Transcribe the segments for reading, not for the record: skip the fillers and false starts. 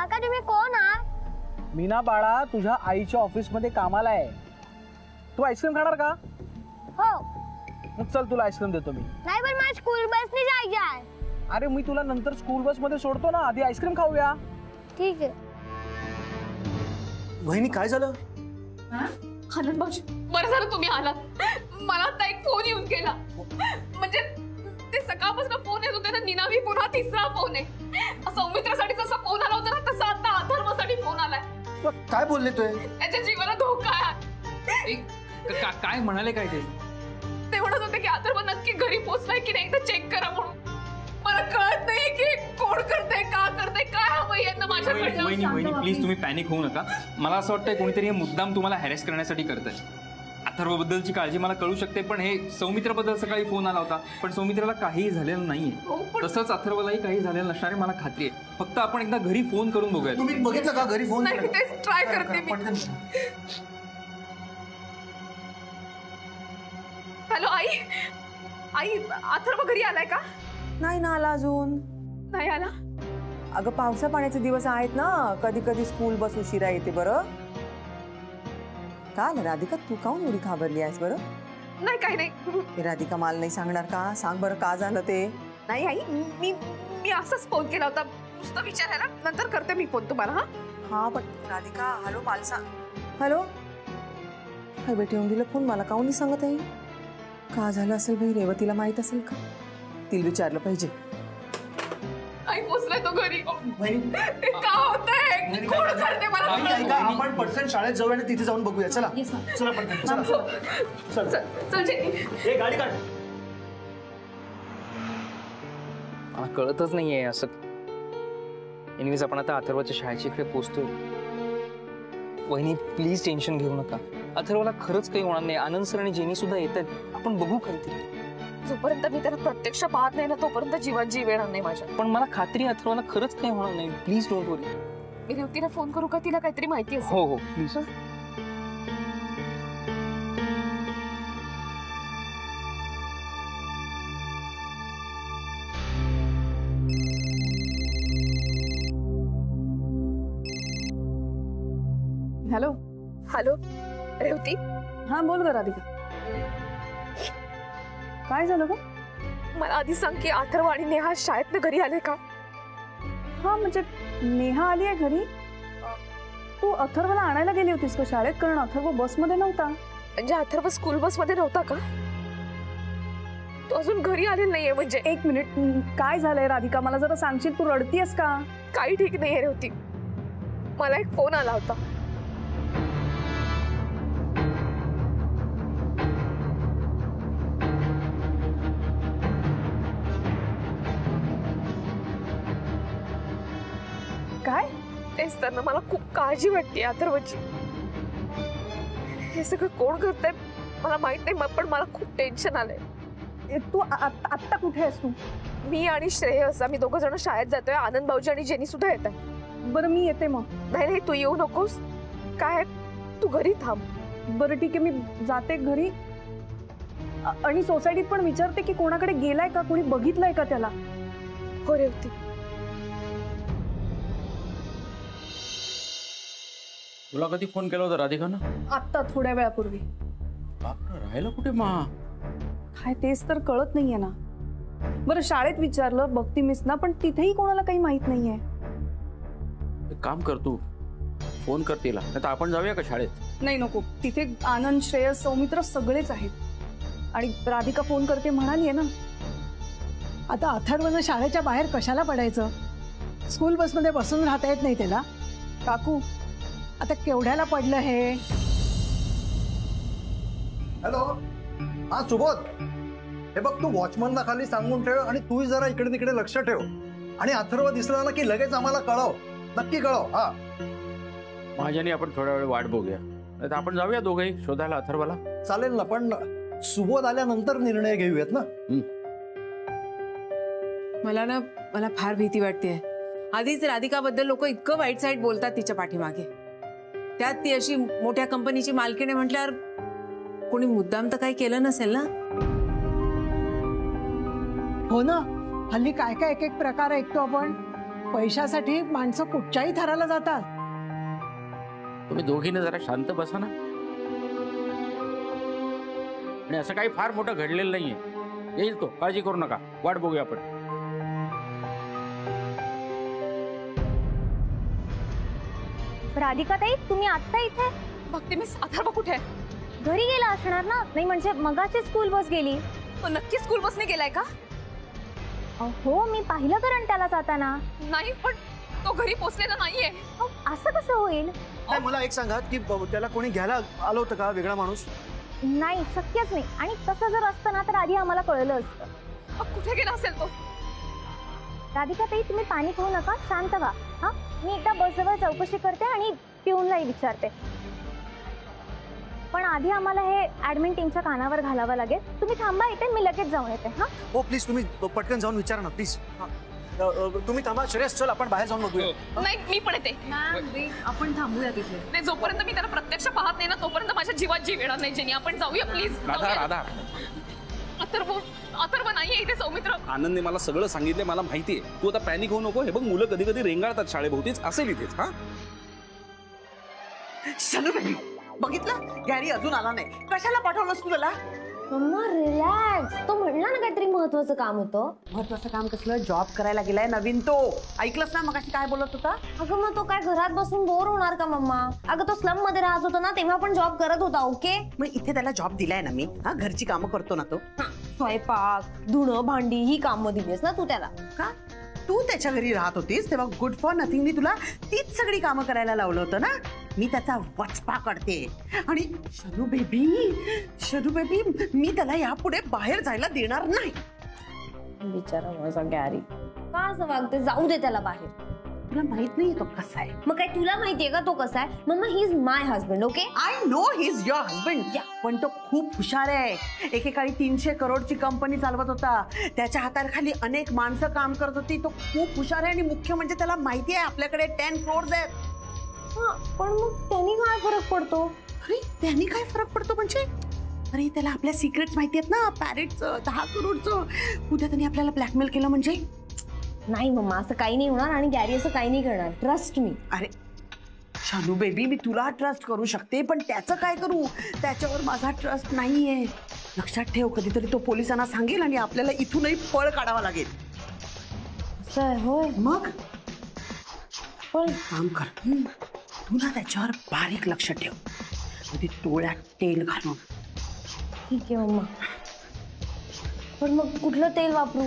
काका तुम्ही कोण आहात? मीना बाळा तुझ्या आईच्या ऑफिस मध्ये कामाला आहे. तू आईस्क्रीम खाणार का? हो. मग चल तुला आईस्क्रीम देतो मी. नाही पण मला स्कूल बसने जायचं आहे. अरे मी तुला नंतर स्कूल बस मध्ये सोडतो ना, आधी आईस्क्रीम खाऊया. ठीक आहे. वहिनी काय झालं? आनंद भाऊजी बरं झालं तुम्ही आलात. मला आता एक फोन येऊन गेला. म्हणजे ते सकाळपासून फोन येत होते ना, निनावी पुन्हा तिसरा फोन आहे. सौमित्रासाठी जसा फोन आला होता ना, तसा आता अथर्वसाठी फोन आलाय. काय बोलले तोय? त्याच्या जीवाला धोका आहे. काय म्हणाले काय ते म्हणत होते की अथर्व नक्की घरी पोहोचलाय की नाही एकदा चेक करा म्हणून. मला कळत नाही की कोण करतंय, का करतंय, काय हवं यांना माझ्याकडनं. वहिनी प्लीज तुम्ही पॅनिक होऊ नका. मला असं वाटतंय कोणीतरी हे मुद्दाम तुम्हाला हॅरेस करण्यासाठी करतंय. अथर्व बद्दलची काळजी मला कळू शकते, पण हे सौमित्र बद्दल सकाळी फोन आला होता, पण सौमित्राला काहीही झालेलं नाहीये. तसंच अथर्वलाही काही झालेलं नसणार मला खात्री आहे. फक्त आपण एकदा घरी फोन करून बघूया. तुम्ही बघितलं का घरी फोन? नाही तेच ट्राय करते मी. हॅलो आई. आई अथर्व घरी आलाय का? नाही ना आला अजून. नाही आला. अगं पावसा पाण्याचे दिवस आहेत ना, कधी कधी स्कूल बस उशिरा येते. बरं का राधिका तू काहून एवढी घाबरली आहेस? बरं नाही काही नाही. राधिका मला नाही सांगणार का? सांग बरं का झालं ते. नाही आई मी असंच फोन केला होता नुसतं विचारायला. नंतर करते मी फोन तुम्हाला. हा पण राधिका हॅलो मला सांग. हॅलो काय बेटी येऊन दिला फोन मला काहून नाही सांगत आहे? का झालं असेल भाई? रेवतीला माहित असेल का? तिला विचारलं पाहिजे. आई पोचलाय तो घरी. का होतंय? कोण करते मला? आपण पटकन शाळेत जाऊया आणि तिथे जाऊन बघूया. चला चला पटकन चला. चल हे गाडी काढ. मला कळतच नाहीये असं. एनिवेज आपण आता अथर्वच्या शाळेच्या इकडे पोहोचतो. वहिनी प्लीज टेन्शन घेऊ नका. अथर्वला खरंच काही होणार नाही. आनंद सर आणि जेनी सुद्धा येत आहेत. आपण बघू काहीतरी. जोपर्यंत मी त्याला प्रत्यक्ष पाहत नाही ना, तोपर्यंत जीवन जीव येणार नाही माझ्या. पण मला खात्री आहे अथर्वला खरंच काही होणार नाही. Please don't worry. मी रेवतीला फोन करू का? तिला काहीतरी माहिती असेल. हो प्लीज. Hello hello Revati. हा बोल ग राधिका. काय झालं ग? मला आधी सांग की अथर्व आणि नेहा शाळेतनं घरी आले का? हा म्हणजे नेहा आली आहे घरी. तू अथर्वला आणायला गेली होतीस का शाळेत? कारण अथर्व बसमध्ये नव्हता. म्हणजे अथर्व स्कूल बस मध्ये नव्हता का? तो अजून घरी आलेला नाहीये. म्हणजे एक मिनिट काय झालंय राधिका मला जरा सांगशील? तू रडतीयस का? काही ठीक नाहीये रेवती. मला एक फोन आला होता. काय? तेच तर ना, मला खूप काळजी वाटते अथर्वची. हे सगळं कोण करतंय मला माहित नाही, पण मला खूप टेन्शन आलंय. तू आत्ता कुठे आहेस? तू मी आणि श्रेयस आम्ही दोघं जण शाळेत जातोय. आनंद भाऊजी आणि जेनी सुद्धा येत आहे. बरं मी येते मग. नाही तू येऊ नकोस. काय तू घरी थांब. बरं ठीक आहे मी जाते घरी. आणि सोसायटीत पण विचारते की कोणाकडे गेलाय का, कोणी बघितलंय का त्याला. हो रेवती. तुला कधी फोन केला होता राधिकानं? आत्ता थोड्या वेळापूर्वी. राहिलं कुठे मा? काय तेच तर कळत नाहीये ना. बरं शाळेत विचारलं बघती मिस ना, पण तिथेही कोणाला काही माहित नाहीये. काम कर तू फोन कर तिला, नाही तर आपण जाऊया का शाळेत? नाही नको. तिथे आनंद श्रेयस सौमित्र सगळेच आहेत. आणि राधिका फोन करते म्हणाली आहे ना. आता अथर्वनं शाळेच्या बाहेर कशाला पडायचं? स्कूल बसमध्ये बसून राहता येत नाही त्याला. काकू आता केवढ्याला पडलं हे? हॅलो हा सुबोध. हे बघ तू वॉचमनला खाली सांगून ठेव आणि तूही जरा इकडे तिकडे लक्ष ठेव. आणि अथर्व दिसला ना की लगेच आम्हाला कळव. नक्की कळव. हा माझ्याने आपण थोड्या वेळ वाट बघूया, नाही तर आपण जाऊया दोघेही शोधायला अथर्वला. चालेल ना, पण सुबोध आल्यानंतर निर्णय घेऊयात ना. मला फार भीती वाटते. आधीच राधिकाबद्दल लोक इतकं वाईट साईड बोलतात तिच्या पाठीमागे. त्यात ती अशी मोठ्या कंपनीची मालकीण म्हटल्यावर कोणी मुद्दाम तर काही केलं नसेल ना. हो ना, हल्ली काय काय एक एक प्रकार ऐकतो आपण. पैशासाठी माणसं कुठच्याही थराला जातात. तुम्ही दोघीने जरा शांत बसा ना. आणि असं काही फार मोठं घडलेलं नाहीये. येईल तो, काळजी करू नका. वाट बघूया आपण. राधिका ताई तुम्ही आत्ता इथे? बघते मी अथर्व कुठे आहे? घरी गेला असणार ना. नाही म्हणजे मगाची स्कूल बस गेली. तो नक्की स्कूल बसने गेलाय का? हो मी पाहिलं कारण त्याला जाताना. नाही पण तो घरी पोहोचलेला नाहीये. असं कसं होईल? नाही मला एक सांगा की त्याला कोणी घ्यायला आलं होतं का, वेगळा माणूस? नाही शक्यच नाही. आणि तसं जर असतं ना तर आधी आम्हाला कळलं असतं. मग कुठे गेला असेल तो? राधिका ताई तुम्ही पाणी खाऊ नका, शांत व्हा. हा मी एकदा बसजवळ चौकशी करते आणि पिऊनलाही विचारते. पण आधी आम्हाला हे ऍडमिन टीमच्या कानावर घालावं लागेल. तुम्ही थांबा इथे, मी लगेच जाऊन येते. हा हो प्लीज तुम्ही पटकन जाऊन विचारा ना प्लीज. तुम्ही थांबा. श्रेयस चल आपण बाहेर जाऊन बघूया. नाही मी पण येते. आपण थांबूया तिथे. नाही जोपर्यंत मी त्याला प्रत्यक्ष पाहत नाही ना तोपर्यंत माझ्या जीवात जीव येणार नाही. जेनी आपण जाऊया प्लीज. राधा राधा अथर्व नाहीये इथे. सौमित्र. आनंदने मला सगळं सांगितलंय, मला माहितीये. तू आता पॅनिक होऊ नको. हे बघ मुलं कधी कधी रेंगाळतात शाळेभोवतीच, असेल इथेच. हा शनू बेबी बघितलं, गॅरी अजून आला नाही. कशाला पाठवलंस तू त्याला? Mamma relax. तो म्हणला ना काहीतरी महत्वाचं काम होतं. महत्वाचं काम कसलं? जॉब करायला गेलाय नवीन तो. ऐकलंस ना मगाशी काय बोलत होता? अगं मग तो काय घरात बसून बोर होणार का मम्मा? अगं तो स्लम मध्ये राहत होता ना तेव्हा पण जॉब करत होता. ओके मग इथे त्याला जॉब दिलाय ना मी. हा घरची कामं करतो ना तो. स्वयंपाक धुणं भांडी ही कामं दिलीस ना तू त्याला. का तू त्याच्या घरी राहत होतीस तेव्हा गुड फॉर नथिंगनी तुला तीच सगळी कामं करायला लावलं होतं ना. मी त्याचा वचपा करते. आणि शनू बेबी मी त्याला यापुढे बाहेर जायला देणार नाही. बिचारा माझा गॅरी का असं वागते? जाऊ दे त्याला बाहेर. तुला माहित नाही तो कसा आहे. मग काय तुला माहितीये का तो कसा आहे? Mamma he is my husband. Okay I know he is your husband. पण तो खूप हुशार आहे. एकेकाळी 300 करोडची कंपनी चालवत होता. त्याच्या हाताखाली अनेक माणसं काम करत होती. तो खूप हुशार आहे आणि मुख्य म्हणजे त्याला माहिती आहे आपल्याकडे 10 crores आहेत. पण मग त्यांनी काय फरक पडतो? अरे त्यांनी काय फरक पडतो म्हणजे? अरे त्याला आपल्या सिक्रेट्स माहिती आहेत ना. पॅरेटचं 10 करोडचं. उद्या त्यांनी आपल्याला ब्लॅकमेल केलं म्हणजे? नाही मम्मा असं काही नाही होणार. आणि गॅरी असं काही नाही करणार. Trust me. अरे शानू बेबी मी तुला ट्रस्ट करू शकते पण त्याचं काय करू? त्याच्यावर माझा ट्रस्ट नाहीये. लक्षात ठेव कधीतरी तो पोलिसांना सांगेल आणि आपल्याला इथूनही पळ काढावा लागेल. सर होय मग पण काम कर. तू ना त्याच्यावर बारीक लक्ष ठेव. कधी डोळ्यात तेल घालून. ठीक आहे मम्मा. पण मग कुठलं तेल वापरू?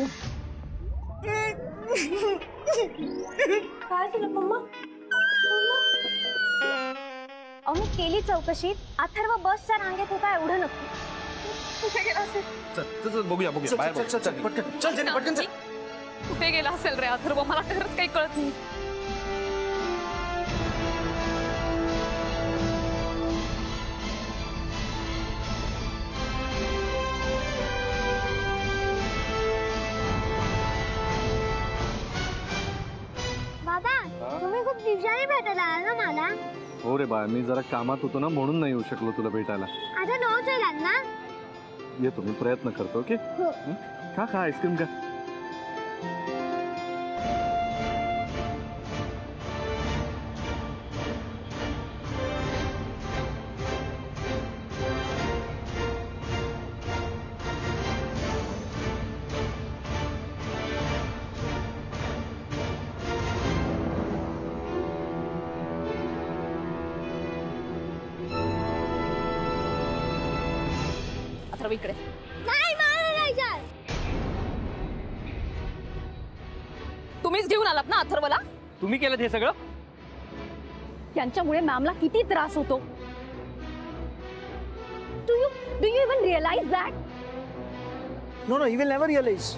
काय झालं मम्मा? अहो केली चौकशी. अथर्व बसच्या रांगेत होता एवढं नक्की. कुठे गेला असेल? चल बघूया बाहेर बघू. चल जेनी पटकन चल. कुठे गेला असेल रे अथर्व? मला खरंच काही कळत नाही. बाबा तुम्ही खूप दिवसांनी भेटायला आला ना मला. हो रे बाळ, मी जरा कामात होतो ना म्हणून नाही येऊ शकलो तुला भेटायला. आता 9 येणार ना? येतो मी, प्रयत्न करतो. ओके खा आईस्क्रीम का. अथर्व इकडे. नाही मला नाही जायचं. तुम्हीच घेऊन आलात ना अथर्वला? तुम्ही केलं हे सगळं? यांच्यामुळे मॅमला किती त्रास होतो. Do you even realize that? No he will never realise.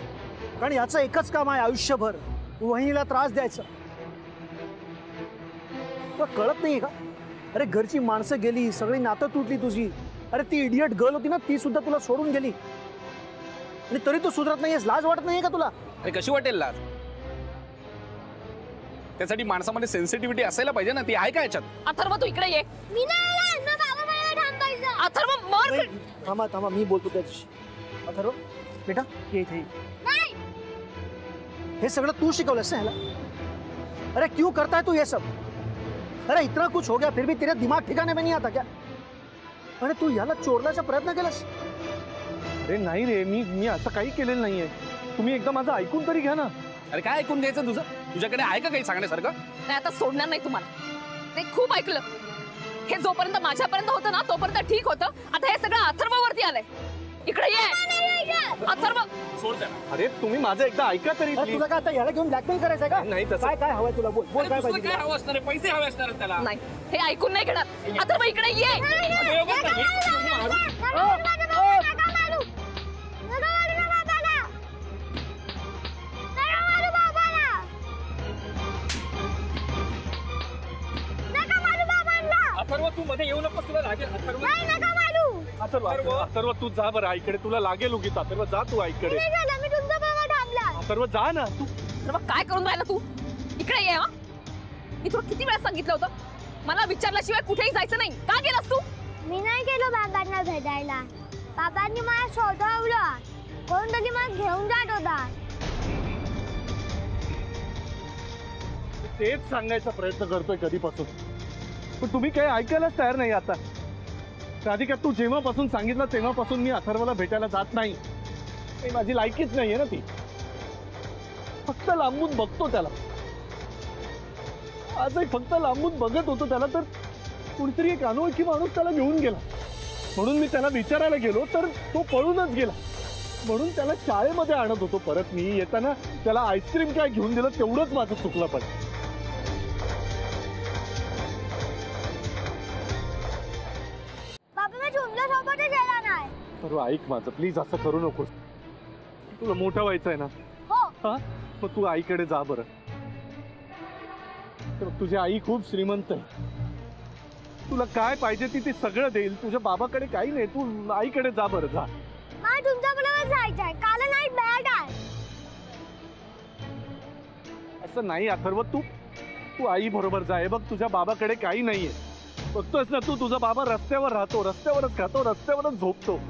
कारण याचं एकच काम आहे आयुष्यभर वहिनीला त्रास द्यायचं. तुला कळत नाहीये का? अरे घरची माणसं गेली, सगळी नातं तुटली तुझी. अरे ती इडियट गर्ल होती ना ती सुद्धा तुला सोडून गेली आणि तरी तू सुधरत नाहीयेस. लाज वाटत नाहीये का तुला? अरे कशी वाटेल लाज? त्यासाठी माणसामध्ये सेन्सिटिव्हिटी असायला पाहिजे ना. ती आहे का याच्यात? अथर्व तू इकडे ये. मी नाही येणार. ना बाबा मला थांबायचं. अथर्व मर. थांबा मी बोलतो त्याच्याशी. अथर्व बेटा ये इथे. नाही हे सगळं तू शिकवलंस ना ह्याला. अरे क्यों करता है तू ये सब? अरे इतना कुछ हो गया फिर भी तेरे दिमाग ठिकाने में नहीं आता क्या? अरे तू याला चोरण्याचा प्रयत्न केलास? अरे नाही रे, मी असं काही केलेलं नाहीये. तुम्ही एकदा माझं ऐकून तरी घ्या ना. अरे काय ऐकून घ्यायचं तुझं? तुझ्याकडे आहे का काही सांगण्यासारखं? नाही आता सोडणार नाही तुम्हाला. ते खूप ऐकलं. हे जोपर्यंत माझ्यापर्यंत होतं ना तोपर्यंत ठीक होतं. आता हे सगळं अथर्ववरती आलंय. इकडे ये अथर्व. सोड त्याला. अरे तुम्ही माझं एकदा ऐका तरी. तुला काय आता याला घेऊन ब्लॅकमेल करायचंय का? नाही तसं. काय हवंय तुला? बोल बोल काय पाहिजे? काय हवं असणार आहे? पैसे हवे असणार आहेत त्याला. नाही हे ऐकून नाही घेणार. अथर्व इकडे ये. अथर्व तू मध्ये येऊ नकोस, तुला लागेल. अथर्व तू जा बरं आईकडे, तुला लागेल उगीच. अथर्व जा तू आईकडे. अथर्व जा ना तू. अथर्व काय करून राहिला तू? इकडे ये. हा मी तुला किती वेळा सांगितलं होतं मला विचारल्याशिवाय कुठेही जायचं नाही. का गेलास तू? मी नाही गेलो बाबांना भेटायला. बाबांनी मला शोधवलं. कोणतरी मला घेऊन जात होता. तेच सांगायचा प्रयत्न करतोय कधीपासून, पण तुम्ही काही ऐकायलाच तयार नाही. आता राधिका तू जेव्हापासून सांगितलं तेव्हापासून मी अथर्वला भेटायला जात नाही. माझी लायकीच नाहीये ना ती. फक्त लांबून बघतो त्याला. आजही फक्त लांबून बघत होतो त्याला, तर कुणीतरी एक अनोळखी माणूस त्याला घेऊन गेला. म्हणून मी त्याला विचारायला गेलो तर तो पळूनच गेला. म्हणून त्याला शाळेमध्ये आणत होतो परत. मी येताना त्याला आईस्क्रीम काय घेऊन दिलं तेवढंच माझं चुकलं. पण सर्व ऐक माझं प्लीज, असं करू नकोस. तुला मोठं व्हायचं आहे ना? हा मग तू आईकडे जा बरं. तुझी आई खूप श्रीमंत आहे. तुला काय पाहिजे ती सगळं देईल. तुझ्या बाबाकडे काही नाही. तू आईकडे जा बरं. जा. मला तुमच्याबरोबर जायचंय. काल नाईट बॅट आहे. असं नाही अथर्व, तू तू आई बरोबर जा. हे बघ तुझ्या बाबाकडे काही नाहीये. बघतोयस ना तू, तुझा बाबा रस्त्यावर राहतो, रस्त्यावरच खातो, रस्त्यावरच झोपतो.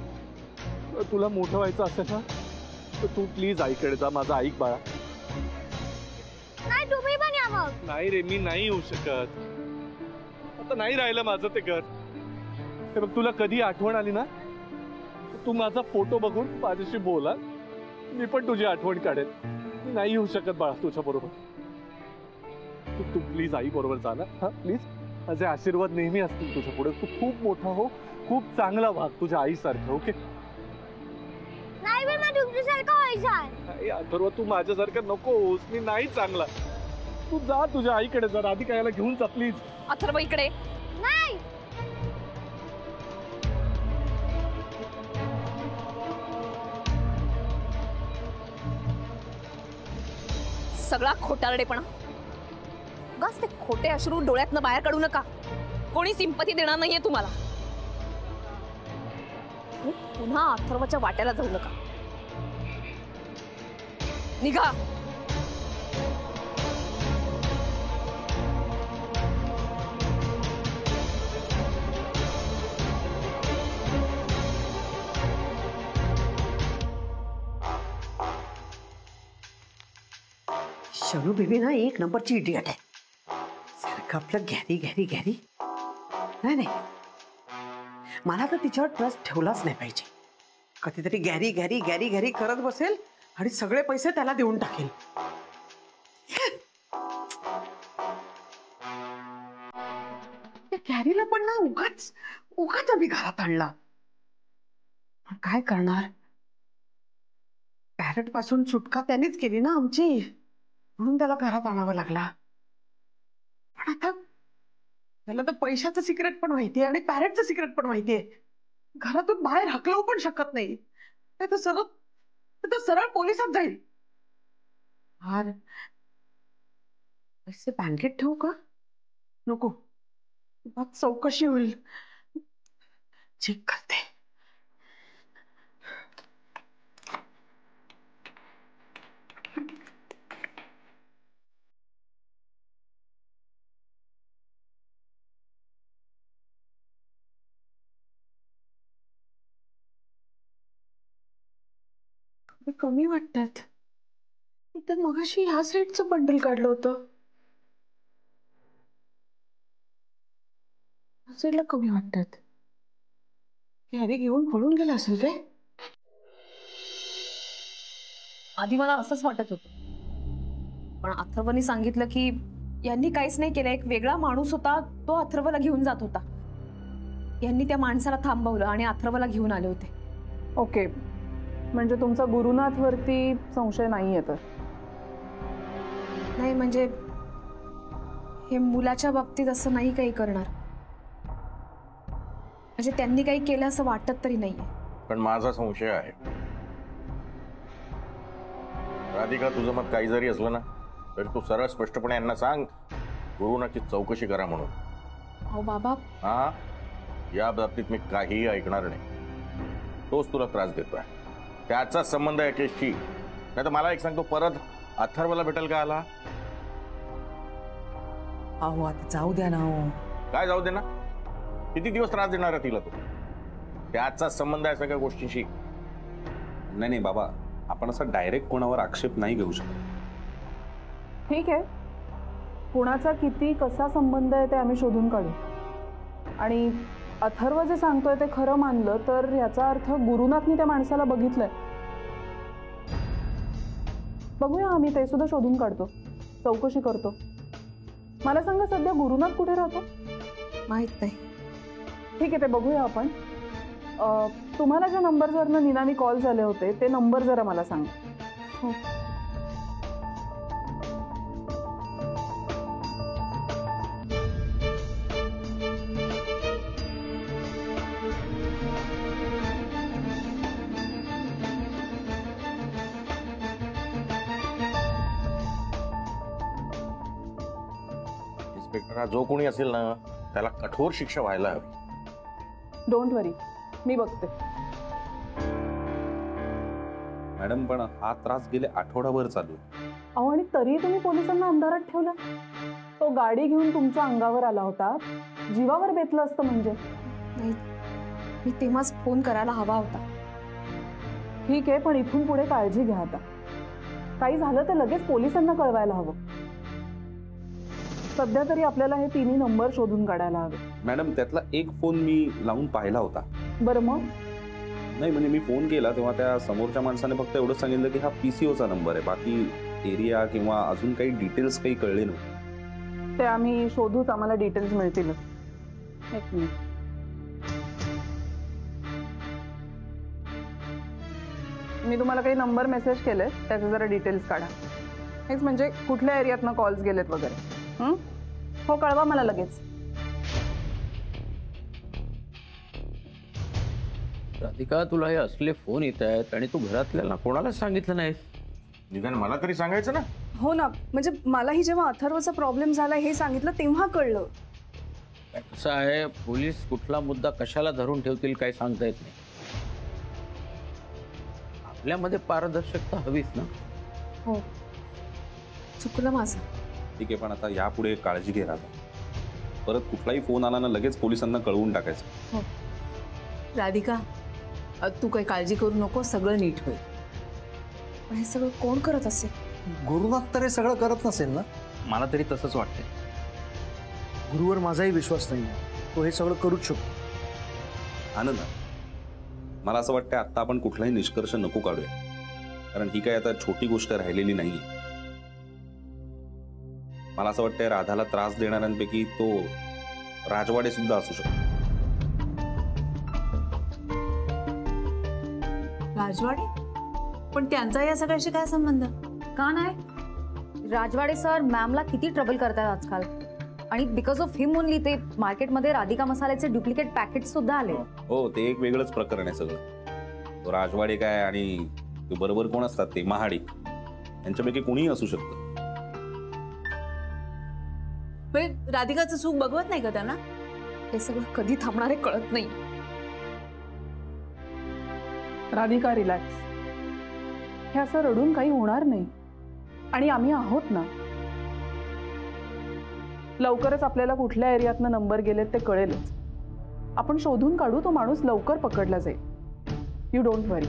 तुला मोठं व्हायचं असेल ना तर तू प्लीज आईकडे जा. माझा ऐक बाळा. नाही तुम्ही पण या मग. नाही रे, मी नाही येऊ शकत. आता नाही राहिलं माझं ते घर. हे बघ तुला कधी आठवण आली ना तू माझा फोटो बघून माझ्याशी बोला. मी पण तुझी आठवण काढेल. मी नाही येऊ शकत बाळा तुझ्या बरोबर. तू प्लीज आई बरोबर जा ना. हा प्लीज. माझे आशीर्वाद नेहमी असतील तुझ्या पुढे. तू खूप मोठा हो, खूप चांगला वाग तुझ्या आईसारखं. ओके? नाही पण मग तुमच्यासारखं व्हायचं. अथर्व तू माझ्यासारखं नकोस. मी नाही चांगला. तू जा तुझ्या आईकडे जा. राधिका याला घेऊन जा प्लीज. अथर्व इकडे. नाही सगळा खोटारडेपणा. बस ते खोटे अश्रू डोळ्यातनं बाहेर काढू नका. कोणी सिंपती देणार नाहीये तुम्हाला. पुन्हा अथर्वच्या वाट्याला जाऊ नका. निघा. शनू बेबी ना एक नंबरची इडियट आहे. सारखं आपलं घॅरी घॅरी घॅरी. नाही नाही, मला तर तिच्यावर ट्रस्ट ठेवलाच नाही पाहिजे. कधीतरी गॅरी गॅरी गॅरी गॅरी करत बसेल आणि सगळे पैसे त्याला देऊन टाकेल. त्या गॅरीला पण ना उगाच उगाच आम्ही घरात आणला. काय करणार? पॅरेट पासून सुटका त्यानेच केली ना आमची, म्हणून त्याला घरात आणावं लागला. पण आता त्याला तर पैशाचं सिक्रेट पण माहितीये आणि पॅरेटचं सिक्रेट पण माहितीये. घरातून बाहेर हकलवू पण शकत नाही. तर सरळ पोलिसात जाईल. हार पैसे बँकेत ठेवू का नको? चौकशी होईल. चेक करते. कमी वाटतात. इथं मगाशी ह्या साईडचं बंडल काढलं होतं. ऑक्सिजनला कमी वाटतात. याने घेऊन पळून गेला असेल रे. आधी मला असंच वाटत होतं, पण अथर्वने सांगितलं की यांनी काहीच नाही केलं. एक वेगळा माणूस होता, तो अथर्वला घेऊन जात होता. यांनी त्या माणसाला थांबवलं आणि अथर्वला घेऊन आले होते. ओके, म्हणजे तुमचा गुरुनाथवरती संशय नाहीये तर? नाही म्हणजे हे मुलाच्या बाबतीत असं नाही काही करणार, म्हणजे त्यांनी काही केलं असं वाटत तरी नाहीये. पण माझा संशय आहे. राधिका, तुझं मत काही जरी असलं ना तरी तू सरळ स्पष्टपणे यांना सांग गुरुनाथची चौकशी करा म्हणून. अहो बाबा, हा, या बाबतीत मी काहीही ऐकणार नाही. तोच तुला त्रास देतोय, त्याचा संबंध आहे केसशी. नाही तर मला एक सांगतो, परत अथर्वला भेटेल का आला? अहो आता जाऊ द्या ना. हो काय जाऊ दे ना? किती दिवस त्रास देणार आहे तिला तो? त्याचा संबंध आहे सगळ्या गोष्टींशी. नाही नाही बाबा, आपण असा डायरेक्ट कोणावर आक्षेप नाही घेऊ शकत. ठीक आहे, कुणाचा किती कसा संबंध आहे ते आम्ही शोधून काढू. आणि अथर्व जे सांगतोय ते खरं मानलं तर याचा अर्थ गुरुनाथनी त्या माणसाला बघितलंय. बघूया, आम्ही ते सुद्धा शोधून काढतो, चौकशी करतो. मला सांगा, सध्या गुरुनाथ कुठे राहतो? माहित नाही. ठीक आहे, ते बघूया आपण. तुम्हाला ज्या नंबरवरनं निनावी कॉल झाले होते ते नंबर जरा मला सांगा. हो. इन्स्पेक्टर, जो कोणी असेल ना त्याला कठोर शिक्षा व्हायला हवी. डोंट वरी, मी बघते. मॅडम, पण हा त्रास गेले आठवडाभर चालू. अहो, आणि तरी तुम्ही पोलिसांना अंधारात ठेवला. तो गाडी घेऊन तुमच्या अंगावर आला होता, जीवावर बेतलं असतं म्हणजे. नाही, मी तेव्हाच फोन करायला हवा होता. ठीक आहे, पण इथून पुढे काळजी घ्या. आता काही झालं तर लगेच पोलिसांना कळवायला हवं. सध्या तरी आपल्याला हे तिन्ही नंबर शोधून काढायला हवे. मॅडम, त्यातला एक फोन मी लावून पाहिला होता. बरं, मग? नाही म्हणजे मी फोन केला तेव्हा त्या समोरच्या माणसाने फक्त एवढंच सांगितलं की हा PCOचा नंबर आहे. बाकी एरिया किंवा अजून काही डिटेल्स काही कळले नव्हते. ते आम्ही शोधूच, आम्हाला डिटेल्स मिळतीलच. एक मिनिट. मी तुम्हाला काही नंबर मेसेज केले, त्याचे जरा डिटेल्स काढा. हेच म्हणजे कुठल्या एरियातनं कॉल्स गेलेत वगैरे. हो, कळवा मला लगेच. राधिका, तुला हे असले फोन येत आहेत आणि तू घरातल्याला कोणालाच सांगितलं नाहीस. निदान मला तरी सांगायचं ना. हो ना, म्हणजे मलाही जेव्हा अथर्वचा प्रॉब्लेम झाला हे सांगितलं तेव्हा कळलं. कसं आहे, पोलीस कुठला मुद्दा कशाला धरून ठेवतील काही सांगता येत नाही. आपल्यामध्ये पारदर्शकता हवीच ना. हो, चुकलं माझं. ठीक आहे, पण आता यापुढे काळजी घे राधा. परत कुठलाही फोन आला ना लगेच पोलिसांना कळवून टाकायचं. हो राधिका, तू काही काळजी करू नको, सगळं नीट होईल. पण हे सगळं कोण करत असेल? गुरुनाथ तर हे सगळं करत नसेल ना? मला तरी तसंच वाटतंय. गुरुवर माझाही विश्वास नाही. तो हे सगळं करूच शकतो. आनंद, मला असं वाटतं आता आपण कुठलाही निष्कर्ष नको काढूया, कारण ही काय आता छोटी गोष्ट राहिलेली नाही. मला असं वाटतंय राधाला त्रास देणाऱ्यांपैकी तो राजवाडे सुद्धा असू शकतो. राजवाडे? पण त्यांचा या सगळ्याशी काय संबंध? का नाही? राजवाडे सर मॅमला किती ट्रबल करतात आजकाल, आणि बिकॉज ऑफ हिम ओनली ते मार्केटमध्ये राधिका मसाल्याचे डुप्लिकेट पॅकेट सुद्धा आले. हो, ते एक वेगळंच प्रकरण आहे सगळं. तो राजवाडे काय आणि ते बरोबर कोण असतात ते महाडी, यांच्यापैकी कोणीही असू शकतं. राधिकाचं सुख बघवत नाही का त्यांना? हे सगळं कधी थांबणार आहे कळत नाही. राधिका, रिलॅक्स. हे असं रडून काही होणार नाही, आणि आम्ही आहोत ना. लवकरच आपल्याला कुठल्या एरियातनं नंबर गेलेत ते कळेलच. आपण शोधून काढू, तो माणूस लवकर पकडला जाईल. You don't worry.